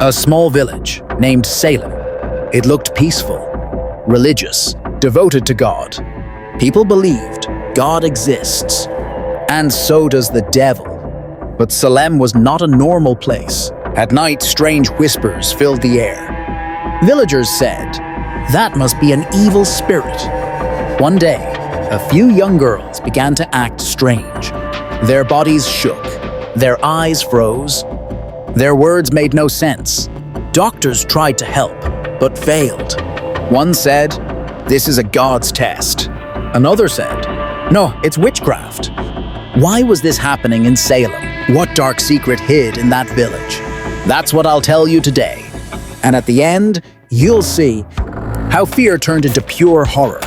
A small village named Salem. It looked peaceful, religious, devoted to God. People believed God exists, and so does the devil. But Salem was not a normal place. At night, strange whispers filled the air. Villagers said, "That must be an evil spirit." One day, a few young girls began to act strange. Their bodies shook, their eyes froze, their words made no sense. Doctors tried to help, but failed. One said, "This is a God's test." Another said, "No, it's witchcraft." Why was this happening in Salem? What dark secret hid in that village? That's what I'll tell you today. And at the end, you'll see how fear turned into pure horror.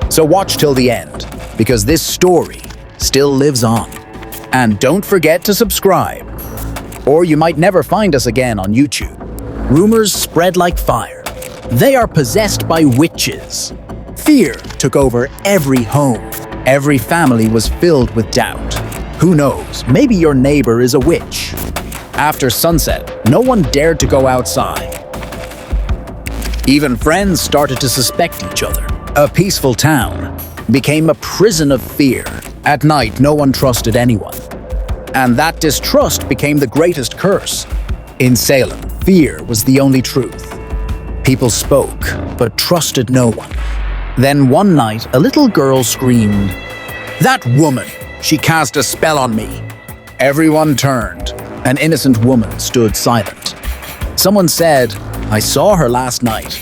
So watch till the end, because this story still lives on. And don't forget to subscribe, or you might never find us again on YouTube. Rumors spread like fire. They are possessed by witches. Fear took over every home. Every family was filled with doubt. Who knows, maybe your neighbor is a witch. After sunset, no one dared to go outside. Even friends started to suspect each other. A peaceful town became a prison of fear. At night, no one trusted anyone. And that distrust became the greatest curse. In Salem, fear was the only truth. People spoke, but trusted no one. Then one night, a little girl screamed, "That woman! She cast a spell on me!" Everyone turned. An innocent woman stood silent. Someone said, "I saw her last night."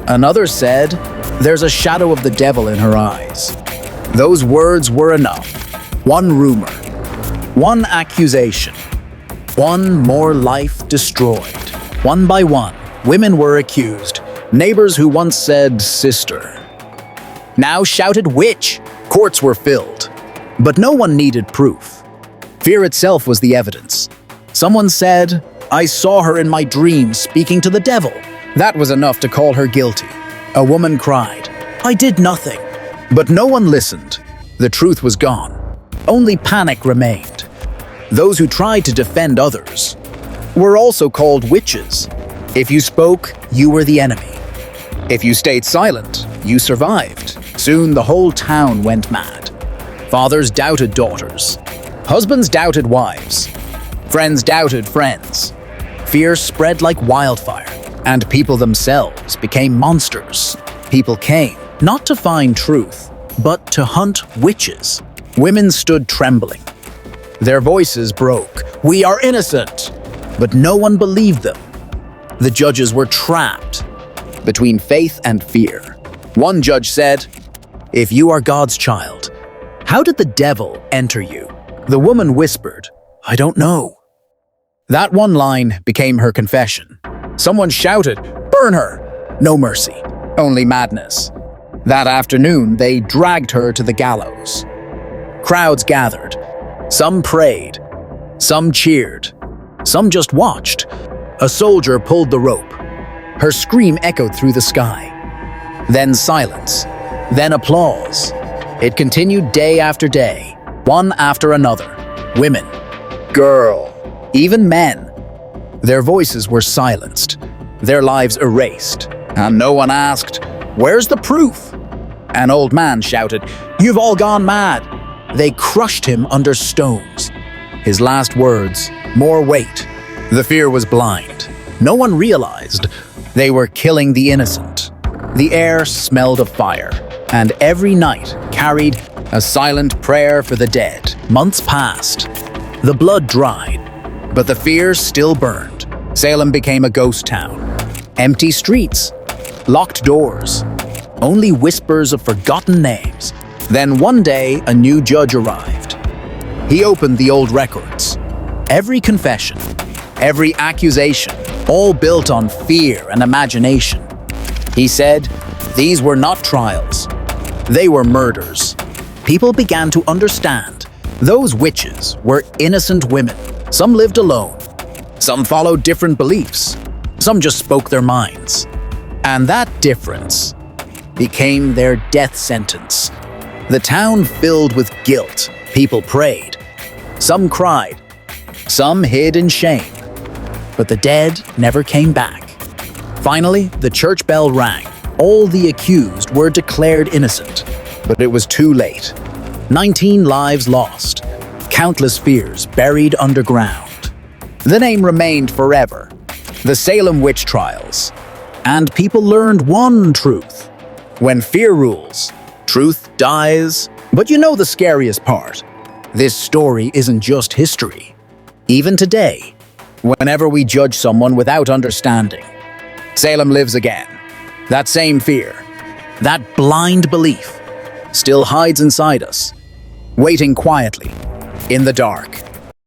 Another said, "There's a shadow of the devil in her eyes." Those words were enough. One rumor, one accusation, one more life destroyed. One by one, women were accused. Neighbors who once said "sister" now shouted "witch." Courts were filled, but no one needed proof. Fear itself was the evidence. Someone said, "I saw her in my dreams speaking to the devil." That was enough to call her guilty. A woman cried, "I did nothing." But no one listened. The truth was gone. Only panic remained. Those who tried to defend others were also called witches. If you spoke, you were the enemy. If you stayed silent, you survived. Soon the whole town went mad. Fathers doubted daughters. Husbands doubted wives. Friends doubted friends. Fear spread like wildfire, and people themselves became monsters. People came, not to find truth, but to hunt witches. Women stood trembling. Their voices broke. "We are innocent!" But no one believed them. The judges were trapped between faith and fear. One judge said, "If you are God's child, how did the devil enter you?" The woman whispered, "I don't know." That one line became her confession. Someone shouted, "Burn her!" No mercy, only madness. That afternoon, they dragged her to the gallows. Crowds gathered. Some prayed. Some cheered. Some just watched. A soldier pulled the rope. Her scream echoed through the sky. Then silence. Then applause. It continued day after day, one after another. Women, girl, even men. Their voices were silenced, their lives erased, and no one asked, "Where's the proof?" An old man shouted, "You've all gone mad." They crushed him under stones. His last words, "More weight." The fear was blind. No one realized they were killing the innocent. The air smelled of fire, and every night carried a silent prayer for the dead. Months passed. The blood dried, but the fear still burned. Salem became a ghost town. Empty streets, locked doors, only whispers of forgotten names. Then one day, a new judge arrived. He opened the old records. Every confession, every accusation, all built on fear and imagination. He said, these were not trials. They were murders. People began to understand. Those witches were innocent women. Some lived alone. Some followed different beliefs. Some just spoke their minds. And that difference became their death sentence. The town filled with guilt. People prayed. Some cried. Some hid in shame. but the dead never came back. Finally, the church bell rang. All the accused were declared innocent, but it was too late. 19 lives lost, countless fears buried underground. The name remained forever, the Salem Witch Trials. And people learned one truth. When fear rules, truth dies. But you know the scariest part? This story isn't just history. Even today, whenever we judge someone without understanding, Salem lives again. That same fear, that blind belief, still hides inside us, waiting quietly in the dark.